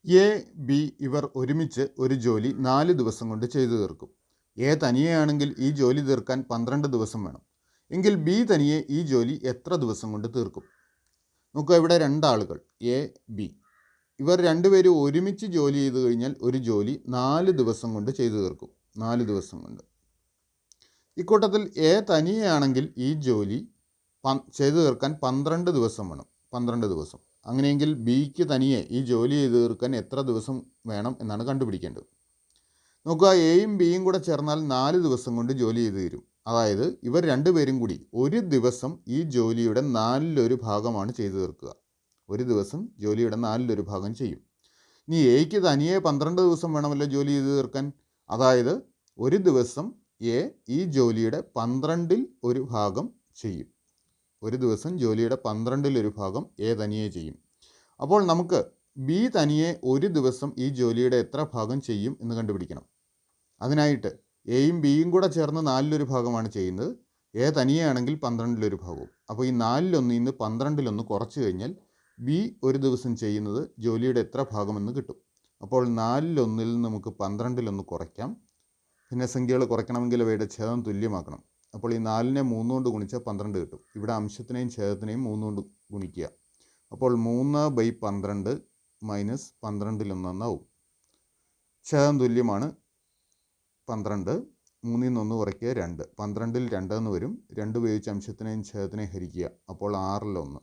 A, B ഇവർ ഒരുമിച്ച് ഒരു ജോലി 4 ദിവസം കൊണ്ട് ചെയ്തു തീർക്കും. എ തനിയെയാണെങ്കിൽ ഈ ജോലി തീർക്കാൻ 12 ദിവസം വേണം. എങ്കിൽ ബി തനിയെ ഈ ജോലി എത്ര ദിവസം കൊണ്ട് തീർക്കും? നോക്കുക, ഇവിടെ രണ്ടാളുകൾ എ, ബി. ഇവർ രണ്ടുപേരും ഒരുമിച്ച് ജോലി ചെയ്തു കഴിഞ്ഞാൽ ഒരു ജോലി 4 ദിവസം കൊണ്ട് ചെയ്തു തീർക്കും. 4 ദിവസം കൊണ്ട്. ഇക്കൂട്ടത്തിൽ എ തനിയെയാണെങ്കിൽ ഈ ജോലി ചെയ്തു തീർക്കാൻ 12 ദിവസം വേണം. 12 ദിവസം. അങ്ങനെയെങ്കിൽ ബിക്ക് തനിയെ ഈ ജോലി ചെയ്തു തീർക്കാൻ എത്ര ദിവസം വേണം എന്നാണ് കണ്ടുപിടിക്കേണ്ടത്. നോക്കുക, എയും ബിയും കൂടെ ചേർന്നാൽ 4 ദിവസം കൊണ്ട് ജോലി ചെയ്തു തീരും. അതായത് ഇവർ രണ്ടുപേരും കൂടി ഒരു ദിവസം ഈ ജോലിയുടെ 4/1 ഭാഗമാണ് ചെയ്തു തീർക്കുക. ഒരു ദിവസം ജോലിയുടെ 4/1 ഭാഗം ചെയ്യും. ഇനി എയ്ക്ക് തനിയെ 12 ദിവസം വേണമല്ലോ ജോലി ചെയ്തു തീർക്കാൻ. അതായത് ഒരു ദിവസം എ ഈ ജോലിയുടെ 12/1 ഭാഗം ചെയ്യും. ഒരു ദിവസം ജോലിയുടെ 12/1 ഭാഗം എ തനിയെ ചെയ്യും. അപ്പോൾ നമുക്ക് ബി തനിയെ ഒരു ദിവസം ഈ ജോലിയുടെ എത്ര ഭാഗം ചെയ്യും എന്ന് കണ്ടുപിടിക്കണം. അതിനായിട്ട് എയും ബിയും കൂടെ ചേർന്ന് 4/1 ഭാഗമാണ് ചെയ്യുന്നത്. എ തനിയെയാണെങ്കിൽ 12/1 ഭാഗവും. അപ്പോൾ ഈ 4/1 നിന്ന് 12/1 കുറച്ച് കഴിഞ്ഞാൽ ബി ഒരു ദിവസം ചെയ്യുന്നത് ജോലിയുടെ എത്ര ഭാഗമെന്ന് കിട്ടും. അപ്പോൾ 4/1 നിന്ന് നമുക്ക് 12/1 കുറയ്ക്കാം. ഭിന്നസംഖ്യകൾ കുറയ്ക്കണമെങ്കിൽ അവയുടെ ഛേദം തുല്യമാക്കണം. അപ്പോൾ ഈ 4നെ 3 കൊണ്ട് ഗുണിച്ചാൽ 12 കിട്ടും. ഇവിടെ അംശത്തിനെയും ഛേദത്തിനെയും 3 കൊണ്ട് ഗുണിക്കുക. അപ്പോൾ 3/12 മൈനസ് 12/1 എന്നാവും. ഛേദം തുല്യമാണ് 12. 3ൽ നിന്ന് 1 കുറയ്ക്കുക 2. 12ൽ 2 എന്ന് വരും. 2 ഉപയോഗിച്ച് അംശത്തിനെയും ഛേദത്തിനെയും ഹരിക്കുക. അപ്പോൾ 6/1.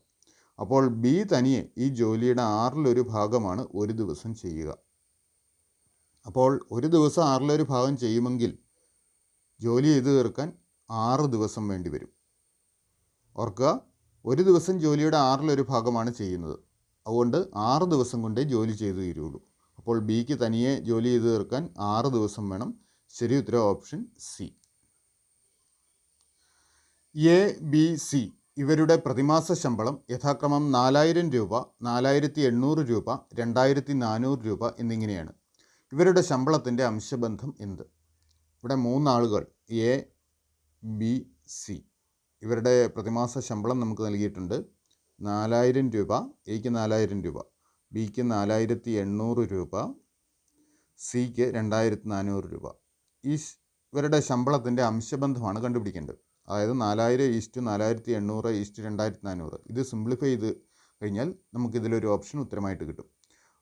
അപ്പോൾ ബി തനിയെ ഈ ജോലിയുടെ 6/1 ഭാഗമാണ് ഒരു ദിവസം ചെയ്യുക. അപ്പോൾ ഒരു ദിവസം 6/1 ഭാഗം ചെയ്യുമെങ്കിൽ ജോലി ചെയ്തു തീർക്കാൻ 6 ദിവസം വേണ്ടി വരും. ഓർക്കുക, ഒരു ദിവസം ജോലിയുടെ 6/1 ഭാഗമാണ് ചെയ്യുന്നത്. അതുകൊണ്ട് 6 ദിവസം കൊണ്ടേ ജോലി ചെയ്തു തീരുള്ളൂ. അപ്പോൾ ബിക്ക് തനിയെ ജോലി ചെയ്തു തീർക്കാൻ 6 ദിവസം വേണം. ശരി ഉത്തരം option C. A, B, C ഇവരുടെ പ്രതിമാസ ശമ്പളം യഥാക്രമം 4000 രൂപ, 4800 രൂപ, 2400 രൂപ എന്നിങ്ങനെയാണ്. ഇവരുടെ ശമ്പളത്തിൻ്റെ അംശബന്ധം എന്ത്? ഇവിടെ 3 ആളുകൾ എ, ബി, സി. ഇവരുടെ പ്രതിമാസ ശമ്പളം നമുക്ക് നൽകിയിട്ടുണ്ട്. 4000 രൂപ, എയ്ക്ക് 4000 രൂപ, ബിക്ക് 4800 രൂപ, സിക്ക് 2400 രൂപ. ഇവരുടെ ശമ്പളത്തിൻ്റെ അംശബന്ധമാണ് കണ്ടുപിടിക്കേണ്ടത്. അതായത് 4000:4800:2400. ഇത് സിംപ്ലിഫൈ ചെയ്ത് കഴിഞ്ഞാൽ നമുക്കിതിലൊരു ഓപ്ഷൻ ഉത്തരമായിട്ട് കിട്ടും.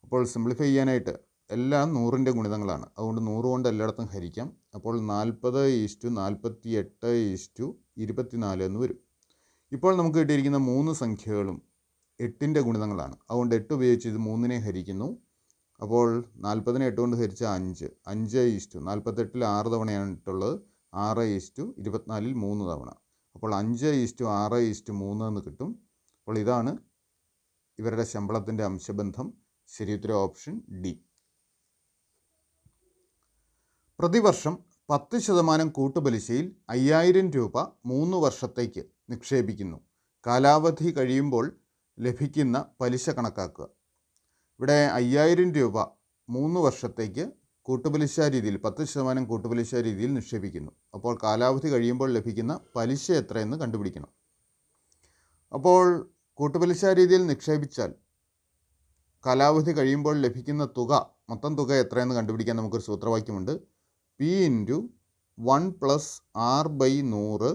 അപ്പോൾ സിംപ്ലിഫൈ ചെയ്യാനായിട്ട് എല്ലാം 100ൻ്റെ ഗുണിതങ്ങളാണ്. അതുകൊണ്ട് 100 കൊണ്ട് എല്ലായിടത്തും ഹരിക്കാം. അപ്പോൾ 40:48:24 എന്ന് വരും. ഇപ്പോൾ നമുക്ക് കിട്ടിയിരിക്കുന്ന 3 സംഖ്യകളും 8ൻ്റെ ഗുണിതങ്ങളാണ്. അതുകൊണ്ട് 8 ഉപയോഗിച്ച് ഇത് 3നെ ഹരിക്കുന്നു. അപ്പോൾ 40നെ 8 കൊണ്ട് ഹരിച്ചാൽ 5. 5:48 6 തവണയാണ് ഇട്ടുള്ളത്. 6:24 3 തവണ. അപ്പോൾ 5:6:3 എന്ന് കിട്ടും. അപ്പോൾ ഇതാണ് ഇവരുടെ ശമ്പളത്തിൻ്റെ അംശബന്ധം. ശരി ഉത്തരം ഓപ്ഷൻ ഡി. പ്രതിവർഷം 10% കൂട്ടുപലിശയിൽ 5000 രൂപ 3 വർഷത്തേക്ക് നിക്ഷേപിക്കുന്നു. കാലാവധി കഴിയുമ്പോൾ ലഭിക്കുന്ന പലിശ കണക്കാക്കുക. ഇവിടെ 5000 രൂപ 3 വർഷത്തേക്ക് കൂട്ടുപലിശ രീതിയിൽ 10% കൂട്ടുപലിശ രീതിയിൽ നിക്ഷേപിക്കുന്നു. അപ്പോൾ കാലാവധി കഴിയുമ്പോൾ ലഭിക്കുന്ന പലിശ എത്രയെന്ന് കണ്ടുപിടിക്കണം. അപ്പോൾ കൂട്ടുപലിശ രീതിയിൽ നിക്ഷേപിച്ചാൽ കാലാവധി കഴിയുമ്പോൾ ലഭിക്കുന്ന തുക, മൊത്തം തുക എത്രയെന്ന് കണ്ടുപിടിക്കാൻ നമുക്കൊരു സൂത്രവാക്യമുണ്ട്. P × 1 + R/100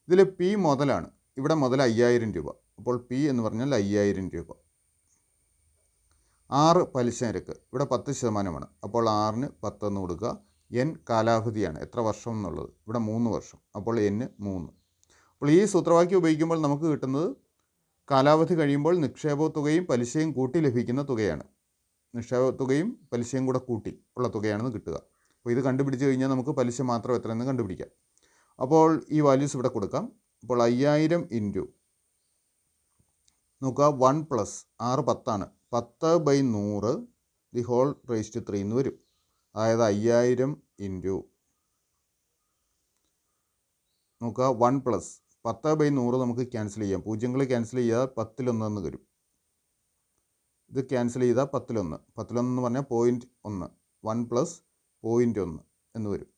ഇതിൽ P മുതലാണ്. ഇവിടെ മുതൽ 5000 രൂപ. അപ്പോൾ P എന്ന് പറഞ്ഞാൽ 5000 രൂപ. R പലിശ നിരക്ക്. ഇവിടെ 10%. അപ്പോൾ Rന് 10 എന്ന് കൊടുക്കുക. N കാലാവധിയാണ്, എത്ര വർഷം എന്നുള്ളത്. ഇവിടെ 3 വർഷം. അപ്പോൾ N 3. അപ്പോൾ ഈ സൂത്രവാക്യം ഉപയോഗിക്കുമ്പോൾ നമുക്ക് കിട്ടുന്നത് കാലാവധി കഴിയുമ്പോൾ നിക്ഷേപ തുകയും പലിശയും കൂട്ടി ലഭിക്കുന്ന തുകയാണ്. നിക്ഷേപ തുകയും പലിശയും കൂടെ കൂട്ടി ഉള്ള തുകയാണെന്ന് കിട്ടുക. അപ്പോൾ ഇത് കണ്ടുപിടിച്ച് കഴിഞ്ഞാൽ നമുക്ക് പലിശ മാത്രം എത്രയെന്ന് കണ്ടുപിടിക്കാം. അപ്പോൾ ഈ വാല്യൂസ് ഇവിടെ കൊടുക്കാം. അപ്പോൾ 5000 ഇൻറ്റു നോക്കുക 1 + R 10ആണ്. 10/100 എന്ന് വരും. അതായത് 5000 ഇൻറ്റു നോക്കുക 1 + 10/100 നമുക്ക് ക്യാൻസൽ ചെയ്യാം. പൂജ്യങ്ങൾ ക്യാൻസൽ ചെയ്താൽ 10/1 എന്ന് വരും. ഇത് ക്യാൻസൽ ചെയ്താൽ 10/1. 10/1 എന്ന് പറഞ്ഞാൽ 0.1. 1 + 0.1 എന്ന് വരും.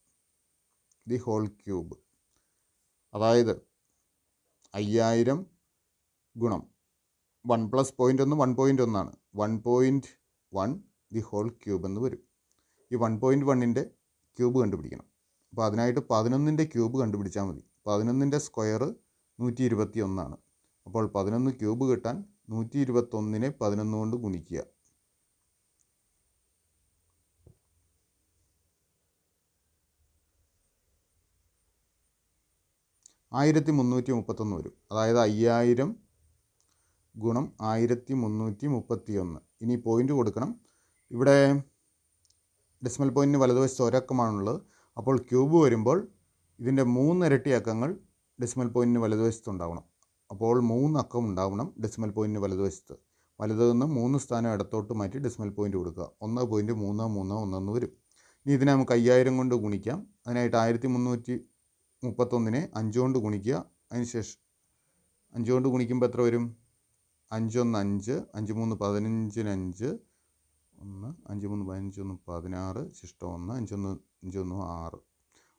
The whole cube. അതായത് 5000 ഗുണം 1 + 0.1 1.1 1.1 ദി ഹോൾ ക്യൂബ് എന്ന് വരും. ഈ 1.1ൻ്റെ ക്യൂബ് കണ്ടുപിടിക്കണം. അപ്പോൾ അതിനായിട്ട് 11ൻ്റെ ക്യൂബ് കണ്ടുപിടിച്ചാൽ മതി. 11ൻ്റെ സ്ക്വയർ 121. അപ്പോൾ 11 ക്യൂബ് കിട്ടാൻ 121നെ 11 കൊണ്ട് ഗുണിക്കുക. 1331 വരും. അതായത് 5000 ഗുണം 1331. ഇനി പോയിൻ്റ് കൊടുക്കണം. ഇവിടെ ഡെസിമൽ പോയിൻറ്റിന് വലതുവശത്ത് ഒരക്കമാണുള്ളത്. അപ്പോൾ ക്യൂബ് വരുമ്പോൾ ഇതിൻ്റെ 3 ഇരട്ടി അക്കങ്ങൾ ഡെസിമൽ പോയിൻറ്റിന് വലതുവശത്ത് ഉണ്ടാവണം. അപ്പോൾ 3 അക്കം ഉണ്ടാവണം ഡെസിമൽ പോയിൻറ്റിന് വലതുവശത്ത്. വലത് നിന്ന് 3 സ്ഥാനം ഇടത്തോട്ട് മാറ്റി ഡെസിമൽ പോയിൻറ്റ് കൊടുക്കുക. 1.331 വരും. ഇനി ഇതിനെ നമുക്ക് 5000 കൊണ്ട് ഗുണിക്കാം. അതിനായിട്ട് 1331നെ 5 കൊണ്ട് ഗുണിക്കുക. അതിനുശേഷം 5 കൊണ്ട് ഗുണിക്കുമ്പോൾ എത്ര വരും? 5 1 5, 5 3 15 5, 1 5 3 15 1 16, ശിഷ്ടം 1 5 1 5 1 6.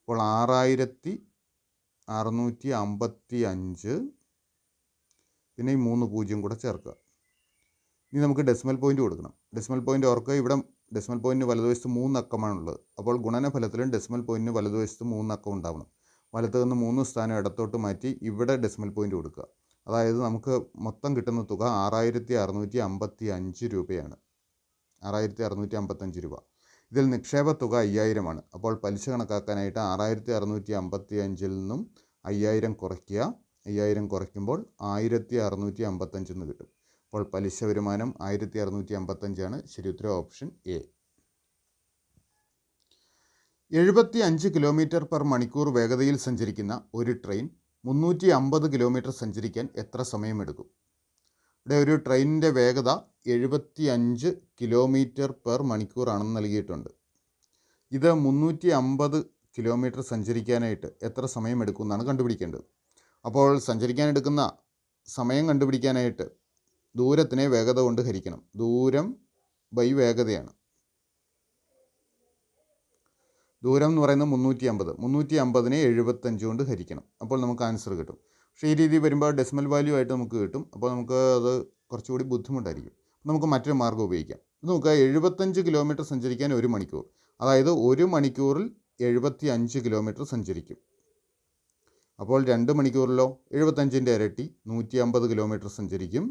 അപ്പോൾ 6655. പിന്നെ ഈ 3 0 കൂടെ ചേർക്കുക. ഇനി നമുക്ക് ഡെസിമൽ പോയിൻ്റ് കൊടുക്കണം. ഡെസിമൽ പോയിൻ്റ് ഓർക്കുക, ഇവിടെ ഡെസിമൽ പോയിൻറ്റിന് വലതുവശത്ത് 3 അക്കമാണുള്ളത്. അപ്പോൾ ഗുണനഫലത്തിലും ഡെസിമൽ പോയിൻറ്റിന് വലതുവശത്ത് 3 അക്കം ഉണ്ടാവണം. വലത്ത് നിന്ന് 3 സ്ഥാനം ഇടത്തോട്ട് മാറ്റി ഇവിടെ ഡെസിമൽ പോയിൻ്റ് കൊടുക്കുക. അതായത് നമുക്ക് മൊത്തം കിട്ടുന്ന തുക 6655 രൂപയാണ്. 6655 രൂപ. ഇതിൽ നിക്ഷേപ തുക 5000 ആണ്. അപ്പോൾ പലിശ കണക്കാക്കാനായിട്ട് 6655 നിന്നും 5000 കുറയ്ക്കുക. 5000 കുറയ്ക്കുമ്പോൾ 1655 എന്ന് കിട്ടും. അപ്പോൾ പലിശ വരുമാനം 1655 ആണ്. ശരി ഉത്തരം ഓപ്ഷൻ എ. 75 km/മണിക്കൂർ വേഗതയിൽ സഞ്ചരിക്കുന്ന ഒരു ട്രെയിൻ 350 കിലോമീറ്റർ സഞ്ചരിക്കാൻ എത്ര സമയമെടുക്കും? ഇവിടെ ഒരു ട്രെയിനിൻ്റെ വേഗത 75 km/മണിക്കൂർ ആണെന്ന് നൽകിയിട്ടുണ്ട്. ഇത് 350 കിലോമീറ്റർ സഞ്ചരിക്കാനായിട്ട് എത്ര സമയമെടുക്കും എന്നാണ് കണ്ടുപിടിക്കേണ്ടത്. അപ്പോൾ സഞ്ചരിക്കാനെടുക്കുന്ന സമയം കണ്ടുപിടിക്കാനായിട്ട് ദൂരത്തിനെ വേഗത കൊണ്ട് ഹരിക്കണം. ദൂരം ബൈ വേഗതയാണ്. ദൂരം എന്ന് പറയുന്നത് 350. 350നെ 75 കൊണ്ട് ഹരിക്കണം. അപ്പോൾ നമുക്ക് ആൻസർ കിട്ടും. പക്ഷേ ഈ രീതി വരുമ്പോൾ ഡെസിമൽ വാല്യൂ ആയിട്ട് നമുക്ക് കിട്ടും. അപ്പോൾ നമുക്ക് അത് കുറച്ചുകൂടി ബുദ്ധിമുട്ടായിരിക്കും. നമുക്ക് മറ്റൊരു മാർഗ്ഗം ഉപയോഗിക്കാം. നമുക്ക് 75 കിലോമീറ്റർ സഞ്ചരിക്കാൻ 1 മണിക്കൂർ. അതായത് 1 മണിക്കൂറിൽ 75 കിലോമീറ്റർ സഞ്ചരിക്കും. അപ്പോൾ 2 മണിക്കൂറിലോ 75ൻ്റെ ഇരട്ടി 150 കിലോമീറ്റർ സഞ്ചരിക്കും.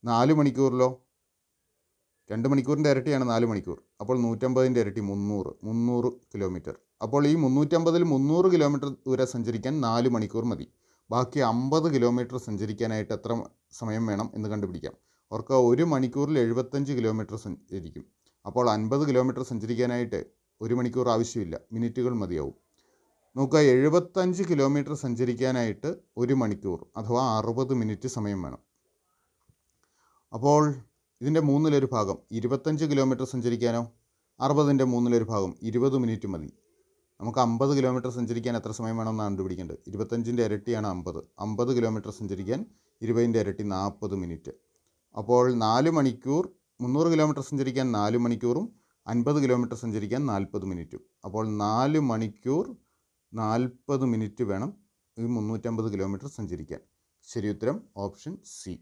4 മണിക്കൂറിലോ 2 മണിക്കൂറിൻ്റെ ഇരട്ടിയാണ് 4 മണിക്കൂർ. അപ്പോൾ 150ൻ്റെ ഇരട്ടി 300 കിലോമീറ്റർ. അപ്പോൾ ഈ 350ൽ 300 കിലോമീറ്റർ ദൂരം സഞ്ചരിക്കാൻ 4 മണിക്കൂർ മതി. ബാക്കി 50 കിലോമീറ്റർ സഞ്ചരിക്കാനായിട്ട് എത്ര സമയം വേണം എന്ന് കണ്ടുപിടിക്കാം. ഓർക്കുക, 1 മണിക്കൂറിൽ 75 കിലോമീറ്റർ സഞ്ചരിക്കും. അപ്പോൾ 50 കിലോമീറ്റർ സഞ്ചരിക്കാനായിട്ട് 1 മണിക്കൂർ ആവശ്യമില്ല, മിനിറ്റുകൾ മതിയാവും. നോക്കുക, 75 കിലോമീറ്റർ സഞ്ചരിക്കാനായിട്ട് 1 മണിക്കൂർ അഥവാ 60 മിനിറ്റ് സമയം വേണം. അപ്പോൾ ഇതിൻ്റെ 1/3 ഭാഗം 25 കിലോമീറ്റർ സഞ്ചരിക്കാനോ 60ൻ്റെ 1/3 ഭാഗം 20 മിനിറ്റ് മതി. നമുക്ക് 50 കിലോമീറ്റർ സഞ്ചരിക്കാൻ എത്ര സമയം വേണമെന്നാണ് കണ്ടുപിടിക്കേണ്ടത്. 25ൻ്റെ ഇരട്ടിയാണ് 50. 50 കിലോമീറ്റർ സഞ്ചരിക്കാൻ 20ൻ്റെ ഇരട്ടി 40 മിനിറ്റ്. അപ്പോൾ 4 മണിക്കൂർ 300 കിലോമീറ്റർ സഞ്ചരിക്കാൻ 4 മണിക്കൂറും 50 കിലോമീറ്റർ സഞ്ചരിക്കാൻ 40 മിനിറ്റും. അപ്പോൾ 4 മണിക്കൂർ 40 മിനിറ്റ് വേണം ഈ 350 കിലോമീറ്റർ സഞ്ചരിക്കാൻ. ശരി ഉത്തരം ഓപ്ഷൻ സി.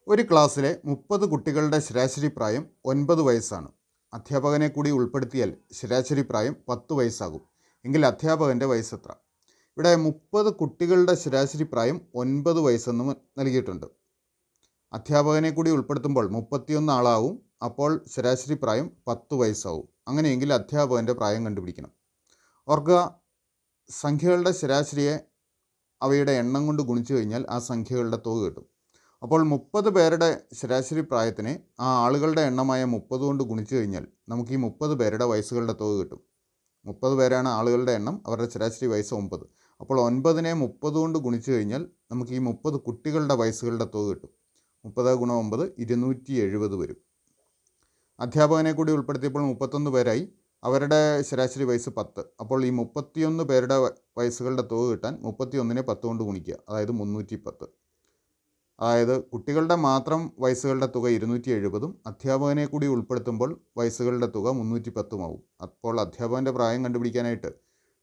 ഒരു ക്ലാസ്സിലെ 30 കുട്ടികളുടെ ശരാശരി പ്രായം 9 വയസ്സാണ്. അധ്യാപകനെ കൂടി ഉൾപ്പെടുത്തിയാൽ ശരാശരി പ്രായം 10 വയസ്സാകും. എങ്കിൽ അധ്യാപകൻ്റെ വയസ്സ് എത്ര? ഇവിടെ 30 കുട്ടികളുടെ ശരാശരി പ്രായം 9 വയസ്സെന്ന് നൽകിയിട്ടുണ്ട്. അധ്യാപകനെ കൂടി ഉൾപ്പെടുത്തുമ്പോൾ 31 ആളാവും. അപ്പോൾ ശരാശരി പ്രായം 10 വയസ്സാവും. അങ്ങനെയെങ്കിൽ അധ്യാപകൻ്റെ പ്രായം കണ്ടുപിടിക്കണം. ഓർക്കുക, സംഖ്യകളുടെ ശരാശരിയെ അവയുടെ എണ്ണം കൊണ്ട് ഗുണിച്ചു കഴിഞ്ഞാൽ ആ സംഖ്യകളുടെ തുക കിട്ടും. അപ്പോൾ 30 പേരുടെ ശരാശരി പ്രായത്തിനെ ആ ആളുകളുടെ എണ്ണമായ 30 കൊണ്ട് ഗുണിച്ചു കഴിഞ്ഞാൽ നമുക്ക് ഈ 30 പേരുടെ വയസ്സുകളുടെ തുക കിട്ടും. 30 പേരാണ് ആളുകളുടെ എണ്ണം, അവരുടെ ശരാശരി വയസ്സ് 9. അപ്പോൾ 9നെ 30 കൊണ്ട് ഗുണിച്ചു കഴിഞ്ഞാൽ നമുക്ക് ഈ 30 കുട്ടികളുടെ വയസ്സുകളുടെ തുക കിട്ടും. 30 × 9 270 വരും. അധ്യാപകനെ കൂടി ഉൾപ്പെടുത്തിയപ്പോൾ 31 പേരായി. അവരുടെ ശരാശരി വയസ്സ് 10. അപ്പോൾ ഈ 31 പേരുടെ വയസ്സുകളുടെ തുക കിട്ടാൻ 31നെ 10 കൊണ്ട് ഗുണിക്കുക, അതായത് 310. അതായത് കുട്ടികളുടെ മാത്രം വയസ്സുകളുടെ തുക 270ഉം അധ്യാപകനെ കൂടി ഉൾപ്പെടുത്തുമ്പോൾ വയസ്സുകളുടെ തുക 310ഉം ആവും. അപ്പോൾ അധ്യാപകൻ്റെ പ്രായം കണ്ടുപിടിക്കാനായിട്ട്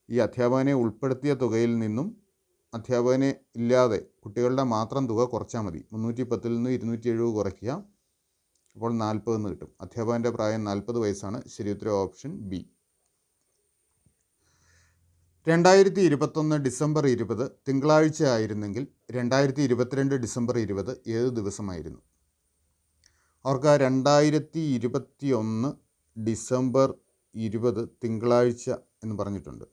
ഈ അധ്യാപകനെ ഉൾപ്പെടുത്തിയ തുകയിൽ നിന്നും അധ്യാപകനെ ഇല്ലാതെ കുട്ടികളുടെ മാത്രം തുക കുറച്ചാൽ മതി. 310 നിന്ന് 270 കുറയ്ക്കുക, അപ്പോൾ 40 എന്ന് കിട്ടും. അധ്യാപകൻ്റെ പ്രായം 40 വയസ്സാണ്. ശരിയുത്തരം ഓപ്ഷൻ ബി. 2021 ഡിസംബർ 20 തിങ്കളാഴ്ച ആയിരുന്നെങ്കിൽ 2022 ഡിസംബർ 20 ഏത് ദിവസമായിരുന്നു? അവർക്ക് 2021 ഡിസംബർ 20 തിങ്കളാഴ്ച എന്ന് പറഞ്ഞിട്ടുണ്ട്.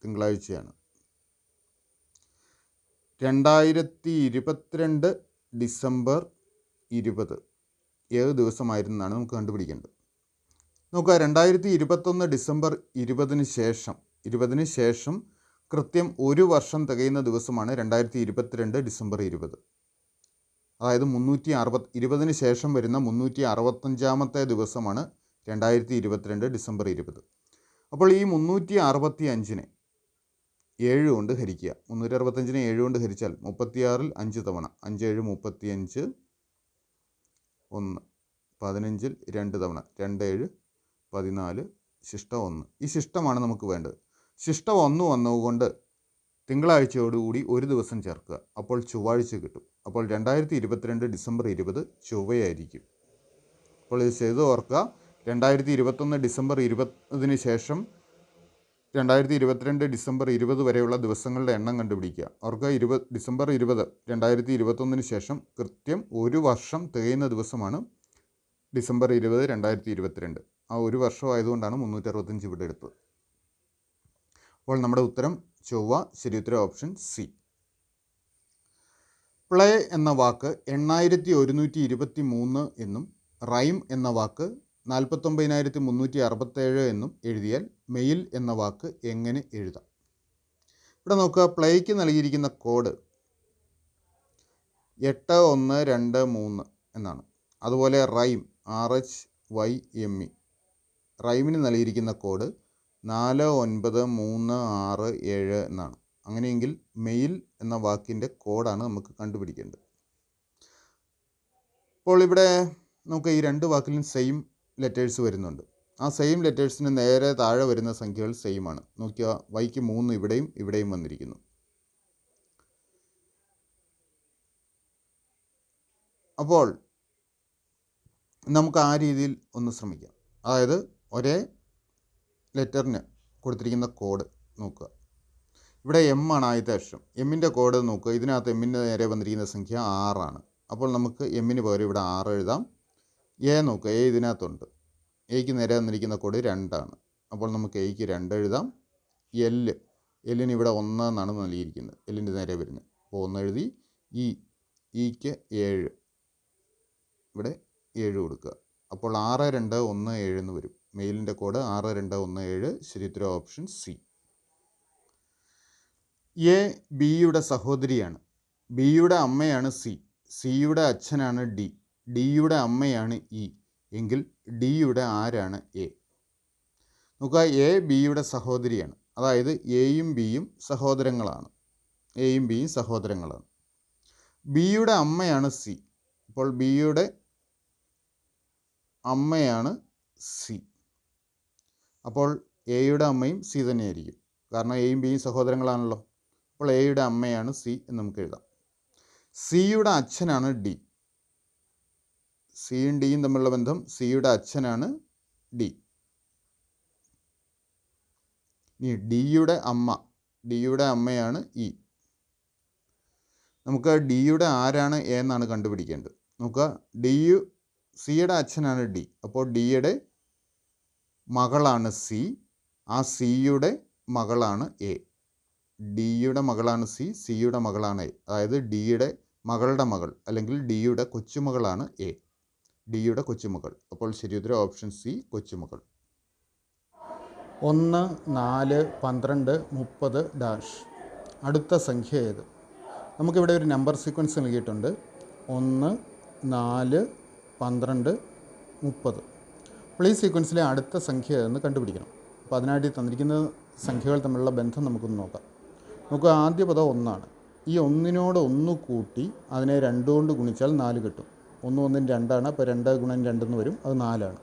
തിങ്കളാഴ്ചയാണ്. 2022 ഡിസംബർ 20 ഏത് ദിവസമായിരുന്നാണ് നമുക്ക് കണ്ടുപിടിക്കേണ്ടത്. നോക്കുക, 2021 ഡിസംബർ 20 ശേഷം കൃത്യം ഒരു വർഷം തികയുന്ന ദിവസമാണ് 2022 ഡിസംബർ 20. അതായത് 20 ശേഷം വരുന്ന 365 ദിവസമാണ് 2022 ഡിസംബർ 20. അപ്പോൾ ഈ 365-നെ 7 കൊണ്ട് ഹരിക്കുക. 365-നെ 7 കൊണ്ട് ഹരിച്ചാൽ 36-ൽ 5 തവണ 5 7 35, 1 15-ൽ 2 തവണ 2 7 14, ശിഷ്ടം 1. ഈ ശിഷ്ടമാണ് നമുക്ക് വേണ്ടത്. ശിഷ്ടം 1 വന്നതുകൊണ്ട് തിങ്കളാഴ്ചയോടുകൂടി ഒരു ദിവസം ചേർക്കുക. അപ്പോൾ ചൊവ്വാഴ്ച കിട്ടും. അപ്പോൾ 2022 ഡിസംബർ 20 ചൊവ്വയായിരിക്കും. അപ്പോൾ ഇത് ചെയ്ത് ഓർക്കുക. 2021 ഡിസംബർ 20 ശേഷം 2022 ഡിസംബർ 20 വരെയുള്ള ദിവസങ്ങളുടെ എണ്ണം കണ്ടുപിടിക്കുക. അവർക്ക് ഡിസംബർ 20 2021 ശേഷം കൃത്യം ഒരു വർഷം തികയുന്ന ദിവസമാണ് ഡിസംബർ 20 2022. ആ ഒരു വർഷം ആയതുകൊണ്ടാണ് 365 ഇവിടെ എടുത്തത്. അപ്പോൾ നമ്മുടെ ഉത്തരം ചൊവ്വ. ശരിയുത്തരം ഓപ്ഷൻ സി. പ്ലേ എന്ന വാക്ക് 8123 എന്നും റൈം എന്ന വാക്ക് 49367 എന്നും എഴുതിയാൽ മെയിൽ എന്ന വാക്ക് എങ്ങനെ എഴുതാം? ഇവിടെ നോക്കുക, പ്ലേക്ക് നൽകിയിരിക്കുന്ന കോഡ് 8123 എന്നാണ്. അതുപോലെ റൈം RHYME റൈമിന് നൽകിയിരിക്കുന്ന കോഡ് 49367 എന്നാണ്. അങ്ങനെയെങ്കിൽ മെയിൽ എന്ന വാക്കിൻ്റെ കോഡാണ് നമുക്ക് കണ്ടുപിടിക്കേണ്ടത്. അപ്പോൾ ഇവിടെ നമുക്ക് ഈ രണ്ട് വാക്കിലും സെയിം ലെറ്റേഴ്സ് വരുന്നുണ്ട്. ആ സെയിം ലെറ്റേഴ്സിന് നേരെ താഴെ വരുന്ന സംഖ്യകൾ സെയിം ആണ്. നോക്കിയാൽ വൈക്ക് 3 ഇവിടെയും വന്നിരിക്കുന്നു. അപ്പോൾ നമുക്ക് ആ രീതിയിൽ ഒന്ന് ശ്രമിക്കാം. അതായത് ഒരേ ലെറ്ററിന് കൊടുത്തിരിക്കുന്ന കോഡ് നോക്കുക. ഇവിടെ എം ആണ് ആദ്യത്തെ അക്ഷരം. എമ്മിൻ്റെ കോഡ് നോക്കുക. ഇതിനകത്ത് എമ്മിൻ്റെ നേരെ വന്നിരിക്കുന്ന സംഖ്യ 6 ആണ്. അപ്പോൾ നമുക്ക് എമ്മിന് പകരം ഇവിടെ 6 എഴുതാം. എ നോക്കുക, എ ഇതിനകത്തുണ്ട്. എയ്ക്ക് നേരെ വന്നിരിക്കുന്ന കോഡ് 2 ആണ്. അപ്പോൾ നമുക്ക് എയ്ക്ക് 2 എഴുതാം. എല്ലിന് ഇവിടെ 1 എന്നാണ് നൽകിയിരിക്കുന്നത്. എല്ലിൻ്റെ നേരെ വരുന്നത്. അപ്പോൾ 1 എഴുതി. ഇക്ക് 7, ഇവിടെ 7 കൊടുക്കുക. അപ്പോൾ 6217 എന്ന് വരും. മെയിലിൻ്റെ കോഡ് 6217. ശരിയുത്തരം ഓപ്ഷൻ സി. എ ബിയുടെ സഹോദരിയാണ്. ബിയുടെ അമ്മയാണ് സി. സിയുടെ അച്ഛനാണ് ഡി. ഡിയുടെ അമ്മയാണ് ഇ. എങ്കിൽ ഡിയുടെ ആരാണ് എ? നോക്കുക, എ ബിയുടെ സഹോദരിയാണ്. അതായത് എയും ബിയും സഹോദരങ്ങളാണ്. ബിയുടെ അമ്മയാണ് സി. അപ്പോൾ ബിയുടെ അമ്മയാണ് സി. അപ്പോൾ എയുടെ അമ്മയും സി തന്നെയായിരിക്കും. കാരണം എയും ബിയും സഹോദരങ്ങളാണല്ലോ. അപ്പോൾ എയുടെ അമ്മയാണ് സി എന്ന് നമുക്ക് എഴുതാം. സിയുടെ അച്ഛനാണ് ഡി. സിയും ഡിയും തമ്മിലുള്ള ബന്ധം, സിയുടെ അച്ഛനാണ് ഡി. ഇനി ഡിയുടെ അമ്മയാണ് ഇ. നമുക്ക് ഡിയുടെ ആരാണ് എ എന്നാണ് കണ്ടുപിടിക്കേണ്ടത്. നോക്കുക, സിയുടെ അച്ഛനാണ് ഡി. അപ്പോൾ ഡിയുടെ മകളാണ് സി. ആ സിയുടെ മകളാണ് എ. ഡിയുടെ മകളാണ് സി, സിയുടെ മകളാണ് എ. അതായത് ഡിയുടെ മകളുടെ മകൾ അല്ലെങ്കിൽ ഡിയുടെ കൊച്ചുമകളാണ് എ. ഡിയുടെ കൊച്ചുമകൾ. അപ്പോൾ ശരിയുത്തരം ഓപ്ഷൻ സി, കൊച്ചുമകൾ. 1 4 12 30 ഡാഷ് അടുത്ത സംഖ്യ ഏത്? നമുക്കിവിടെ ഒരു നമ്പർ സീക്വൻസ് നൽകിയിട്ടുണ്ട്. 1 4 12 30. അപ്പോൾ ഈ സീക്വൻസിലെ അടുത്ത സംഖ്യ എന്ന് കണ്ടുപിടിക്കണം. അപ്പോൾ അതിനായിട്ട് തന്നിരിക്കുന്ന സംഖ്യകൾ തമ്മിലുള്ള ബന്ധം നമുക്കൊന്ന് നോക്കാം. നമുക്ക് ആദ്യ പദം 1 ആണ്. ഈ 1നോട് 1 കൂട്ടി അതിനെ 2 കൊണ്ട് ഗുണിച്ചാൽ 4 കിട്ടും. 1 1 2 ആണ്. അപ്പോൾ 2 ഗുണം 2 എന്ന് വരും. അത് 4 ആണ്.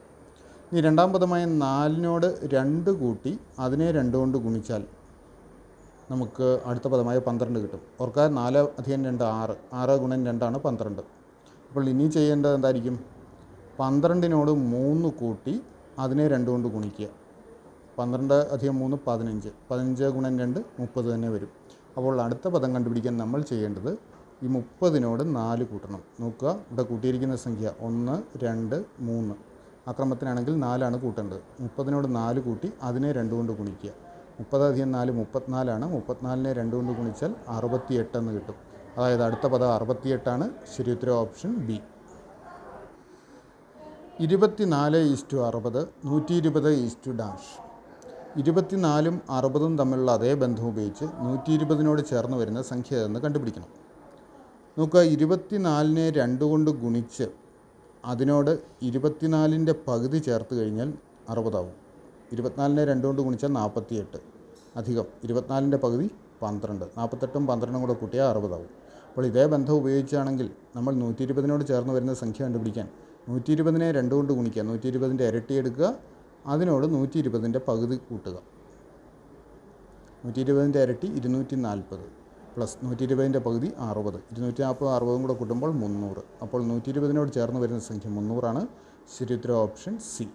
ഇനി രണ്ടാം പദമായ 4നോട് 2 കൂട്ടി അതിനെ 2 കൊണ്ട് ഗുണിച്ചാൽ നമുക്ക് അടുത്ത പദമായ 12 കിട്ടും. ഓർക്കുക 4 അധികം 2 6, 6 ഗുണം 2 12. അപ്പോൾ ഇനി ചെയ്യേണ്ടത് എന്തായിരിക്കും? 12നോട് 3 കൂട്ടി അതിനെ 2 കൊണ്ട് ഗുണിക്കുക. 12 അധികം 3 15, 15 ഗുണം 2 30 തന്നെ വരും. അപ്പോൾ അടുത്ത പദം കണ്ടുപിടിക്കാൻ നമ്മൾ ചെയ്യേണ്ടത് ഈ 30നോട് 4 കൂട്ടണം. നോക്കുക, ഇവിടെ കൂട്ടിയിരിക്കുന്ന സംഖ്യ 1 2 3. ആ ക്രമത്തിനാണെങ്കിൽ 4 കൂട്ടേണ്ടത്. 30നോട് 4 കൂട്ടി അതിനെ 2 കൊണ്ട് ഗുണിക്കുക. 30 അധികം 4 34, 34നെ 2 കൊണ്ട് ഗുണിച്ചാൽ 68 എന്ന് കിട്ടും. അതായത് അടുത്ത പദം 68. ശരി ഉത്തരം ഓപ്ഷൻ ബി. 24:60 120:. 24ഉം 60ഉം തമ്മിലുള്ള അതേ ബന്ധം ഉപയോഗിച്ച് 120നോട് ചേർന്ന് വരുന്ന സംഖ്യ എന്ന് കണ്ടുപിടിക്കണം. നോക്കുക, 24നെ 2 കൊണ്ട് ഗുണിച്ച് അതിനോട് 24ൻ്റെ പകുതി ചേർത്ത് കഴിഞ്ഞാൽ 60 ആവും. 24നെ 2 കൊണ്ട് ഗുണിച്ചാൽ 48 അധികം 24ൻ്റെ പകുതി 12, 48ഉം 12ഉം കൂടെ കൂട്ടിയാൽ 60 ആവും. അപ്പോൾ ഇതേ ബന്ധം ഉപയോഗിച്ചാണെങ്കിൽ നമ്മൾ 120നോട് ചേർന്ന് വരുന്ന സംഖ്യ കണ്ടുപിടിക്കാൻ 120നെ 2 കൊണ്ട് ഗുണിക്കുക, 120ൻ്റെ ഇരട്ടി എടുക്കുക, അതിനോട് 120ൻ്റെ പകുതി കൂട്ടുക. 120ൻ്റെ ഇരട്ടി 240 പ്ലസ് 120ൻ്റെ പകുതി 60, 240 60ഉം കൂടെ കൂട്ടുമ്പോൾ 300. അപ്പോൾ 120നോട് ചേർന്ന് വരുന്ന സംഖ്യ 300 ആണ്. ശരി ഉത്തരം ഓപ്ഷൻ സി.